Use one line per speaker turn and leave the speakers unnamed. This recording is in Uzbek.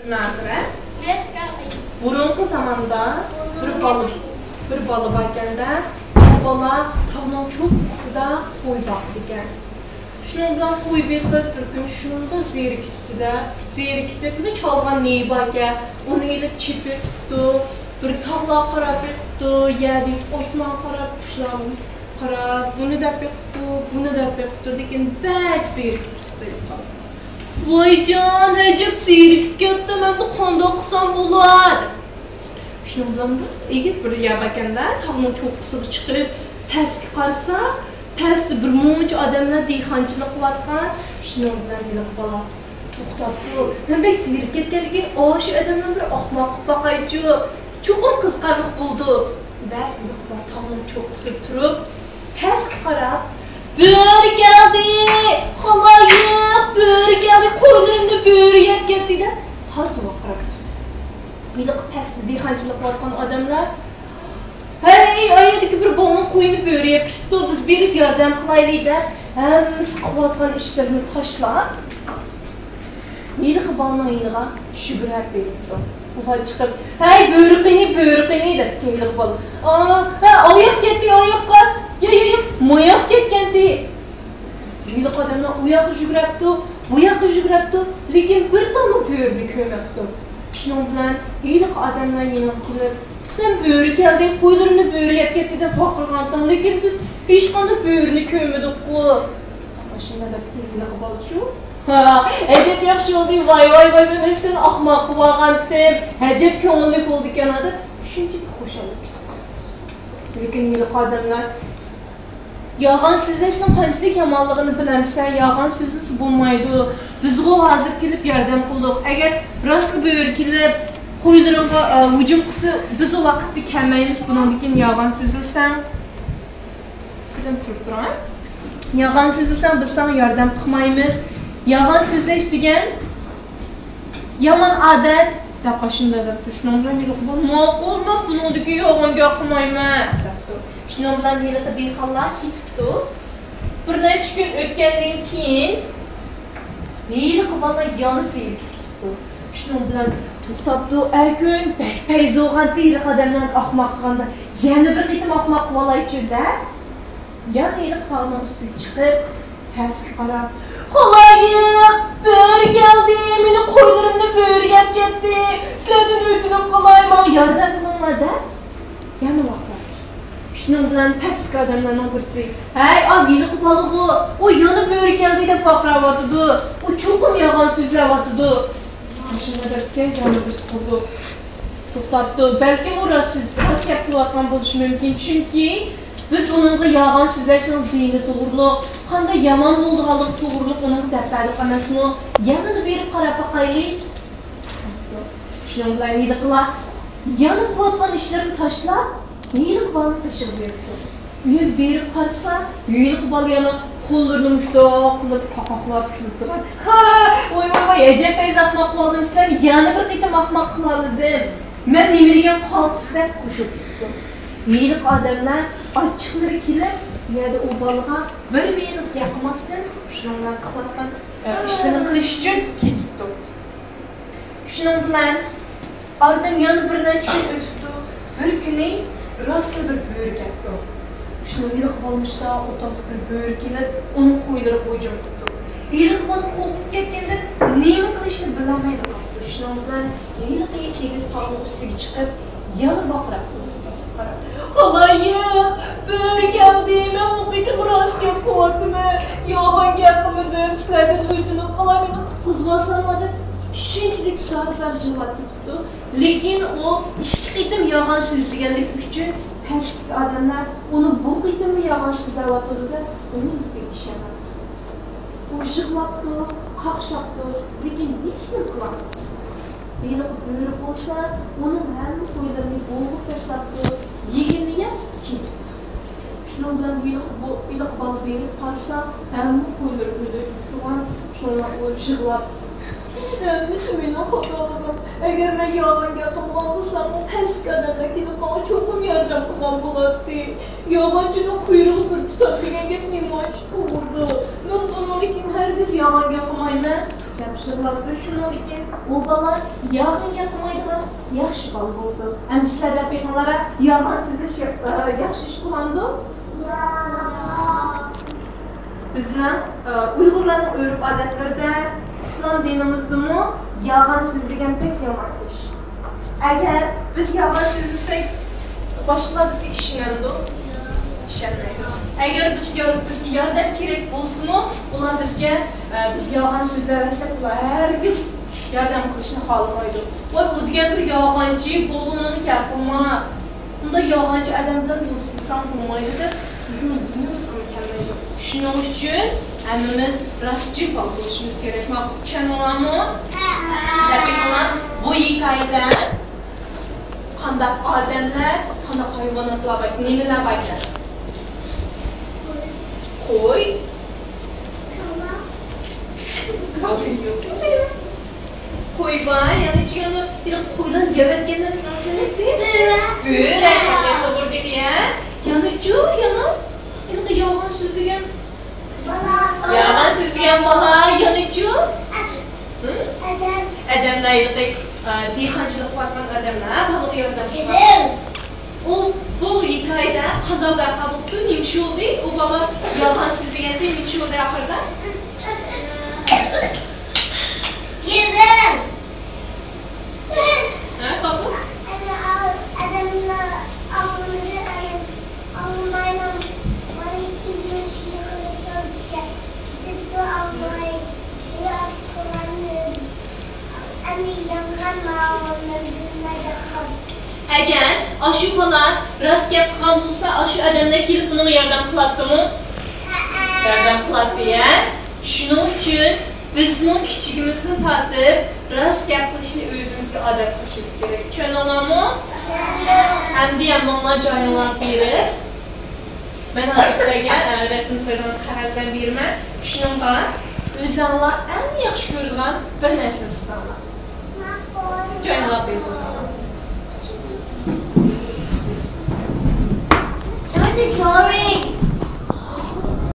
Nədir? Burunqu zamanda bir balı bakəndə o bala tağının çox qısıda qoy baxdı gən. Şunundan qoy verib bir gün şununda zerikdi də. Zerikdi, bir də çalğan neyi bakə, onu elə çipib tutdu. Bir tağla qarab tutdu, yədi, osman qarab, tuşlarını qarab, bunu da tutdu, bunu da tutdu. Lakin bəd zerikdi tutdu. Vay can, həcəb zerikib getdi, mən də qanda qısam olar. Şunu bilan egiz bir yer bakanda tağının çok qısığı çıkıp pəski qarsa, pəsli bir munca adamlar deyxançılıq qılatqan. Şunu bilan deyilək bala toxtatdı. Mən bək sinirib getdi ki, şu adamlar bir axmaq baxaycı, çoxum qızqarlıq buldu. Bək deyilək tağının çok qısıb turub, pəski qarab, böğür geldi, halayıq, böğür geldi, qoylarımda böğür yep getdi də, hazıma qarabdı. Milik pəsli deyxançılıq qılatqan adamlar, hey, ayədəki bir balının qoyunu böğrəyə pitdi, biz verib yardım qılaylıydı, həmiz qılatqan işlərini taşlar, milik balının ayılığa şübürət veribdi. Ufay çıxıb, hey, böğrüqini deyib, milik balı. Ayaq getdi, ayaqqa, mayaq getkendi. Milik adamlar o yağı şübürətdi, bu yağı şübürətdi, lakin bir damla böğrünü köməkdi. Şunun bilan heylik adamlar yine qılıb, sen böğrü geldin, qoylarını böğrü yep getdi de faqırğandan, lakin biz hiç qanday böğrünü kömüdük qo. Başında da bitirgili qıbalı şu. Həcəb yaxşı oldu, vay, mən eşdən axmaq qıvağandım, həcəb köngülük oldu kenarda, düşünce bir xoşalıb bitib. Lakin heylik adamlar, yağan sözləşdən qançıda kəmallığını biləmsən, yağan sözüsü bulmaydı. Biz o hazır kelib yardım qıldıq. Əgər rastlı böğür kelib, qoylarına hücum qısı, biz o vaxtda kəməyimiz bunun dikin yağan sözləsən. Birdən turub durayım. Yağan sözləsən, biz sana yardım qımayımız. Yağan sözləş degen, yaman adət, da başında da düşünürəm, maqul, mən bunun dikin yağan qımayımız. Şunun bilan heyliqi deyxanlar ketibdi. Bir neçə gün ötgəndən keyin heyliqi bala yanı seyirkib ketibdi. Şunun bilan toxtabdı, gün bək-bək zoğandı heyliqi adamdan axmaq qılanda. Yəni bir qitim axmaq qıvalay çöldə. Yan heyliqi tağının üstü çıxıb, pəski qarab. Halayıq, böğür gəldi, məni qoylarımda böğür yep getdi. Sizlərdən ötünüb qalayım, yardım qılınladı. Yəni vaxtlar. Şunun bilan pəski adamlardan birisi, hey, heyliq balığı, o yanı böğrü gəldi də faqra vardı, o çoxum yağan sözlər vardı. Başında da tez yanı birisi qurdu, toxtabdı. Bəlkə orası biraz kəpli atman buluşu mümkün, çünki biz onunla yağan sözlərsən zeyni doğurluq, qanda yaman olduqalıq doğurluq, onun dəfəlik anasını yanını verib qarapaqaylı. Şunun bilan heyliqlar, yanı qıvatman işlərini taşlar, heyliq balını taşıq veribdi. Üyü verib qarsa, heyliq balı yana qollarını müştaq qılıb, qaqaqlar külübdü. Oy, əcəb bəyiz axmaq qılaldım sizlər, yana bir qitim axmaq qılalıdım. Mən emiriyən qaldı sizlər qoşub tutdum. Heyliq adamlar açıqları kelib, yəni o balığa bir beyiniz yapmasın, şununla qılatqan işlərini qilish üçün ketibdi. Şunun bilan aradan yana bir neçə gün ötübdi. Bir günü rastlı bir böğür getdi. Şunu heyliq balmışda, otası bir böğür kelib, onun qoyları qoycam tutdu. Heyliq balı qoqub ketgəndə neymi qilishni bilamaydı qaldı. Şunun bilan heyliqi egiz tağının üstüge çıxıb, yana baxıraq otası qarab. Halayıq, böğür gəldi, mən o qitim rast gep qoyardım, yalan gəlmədim, sizlərdən ötünüb qalay, məni qızbasanladı. Şunçilik sarı jığlab ketibdi. Lakin o ikki qitim yağan sözləyənlik üçün pəskik adamlar onu bu qitimmi yağan sözləvatdı da onun gibi işləmədi. O jığlabdı, qaqşabdı, lakin heç nə qılamadı. Heyliq böğrü bolsa, onun həmin qoylarını boğub təşlabdı, yeginini yep ketibdi. Şunun bilan heyliq balı verib qarsa, həmin qoyları ölüb tuğan, şunla o jığlabdı. Əmisi məni xataladım. Əgər mən yalan yaxınman olsam, o pəsk adamlar kelib bana çoxum yardım qılan buladı. Yabancının quyruğu bir tutab degan gep nima çıxırdı. Mən bunun üçün hər biz yalan yaxınmayım. Yapışırlar şunun üçün o bala yağın yatmaydılar, yaxşı bal oldu. Hem sizler de peygamberlere yağın sizde yaxşı iş kullandı. Bizden Uygurların örüp adetlerde İslam dinimizde mi yağın sizligen pek yaman iş. Eğer biz yağın sizliksek başkalar bizge işlenedi. Eğer biz yardım gerek olsun mu, ulan biz yağan sözler etsek, ulan herkes yardım kılışını kalmaydı. Bu diğer bir yağancı, bolunun yapılma, bunda yağancı adamdan dostluksan bulmaydı. Bizim dinimiz mükemmel. Şunun için hemimiz rastçı bal kılışımız gerek. Çen olan mı? Demek olan bu hikayeden kandak adamlar, kandak hayvanatlar var, neler var? Koy. Koy var, yani canı bir de koydan yemek yenen nasıl değil? Böyle şarkı olur dedi ya. Yani çok yanım. Yani yalan söz diyen. Yalan söz diyen bala yani çok. Adamlar yıkık. Diyhancılık bakman adamlar balık yoldan. Bu hikayede kanalda kalıptı, nimşi oldu. O baba yalan söz diyende nimşi oldu ahırda. Gizem! Ha baba? Adamla almayla bana izin içinde konuşuyor. Gidip de almayı biraz kullanıyorum. Anne yangan mağalarını bilmeden kaldım. Eğer aşı falan rast yapılan olsa aşı adamına gelip bunu yardım kılattı mı? Yardım kılattı ya. Şunun için bizim küçüğümüzün tadı rast yapılışını özümüzde adaptlaşmamız gerek. Çön olan mı? Hem de yanmama canlılar biri. Ben hazırlayın resim sayıdan kağıtdan birime. Şunun var. Özanlar en yaxşı görülen bir nesini sanlar. Canlılar biri.